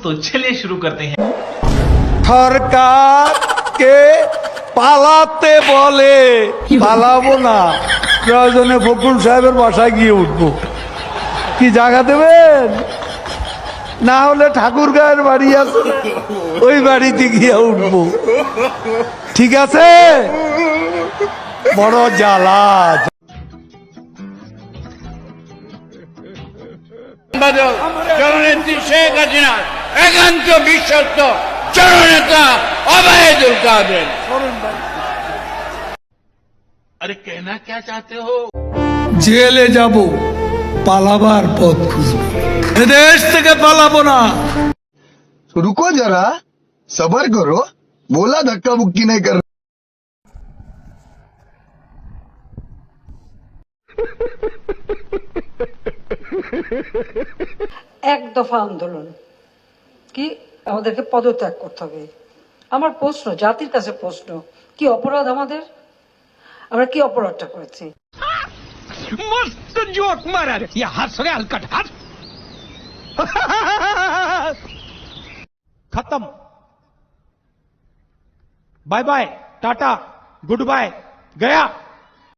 तो चलिए शुरू करते हैं। সরকারকে পালাতে বলে, পালাবো না, প্রয়োজনে ফখরুল সাহেবের বাসায় গিয়ে উঠবো। কি জায়গা দেবেন? না হলে ঠাকুরগাঁয়ের বাড়ি আছে, ওই বাড়িতে গিয়ে উঠবো। ঠিক আছে? বড় জ্বালা। জননেত্রী শেখ হাসিনা একান্ত বিশ্বস্ত জননেতা ওবায়দুল কাদের। अरे कहना क्या चाहते हो? জেলে যাব, পালাবার পথ খুঁজবো, এদেশ থেকে পালাবো না। रुको जरा, सबर करो, बोला धक्का मुक्की नहीं कर। এক দফা আন্দোলন কি আমাদেরকে পদত্যাগ করতে হবে। আমার প্রশ্ন, জাতির কাছে প্রশ্ন, কি অপরাধ আমাদের? আমরা কি অপরাধটা করেছি? मस्त जोक मारा रे या हंस रे हलकट हंस खत्म bye bye tata goodbye गया।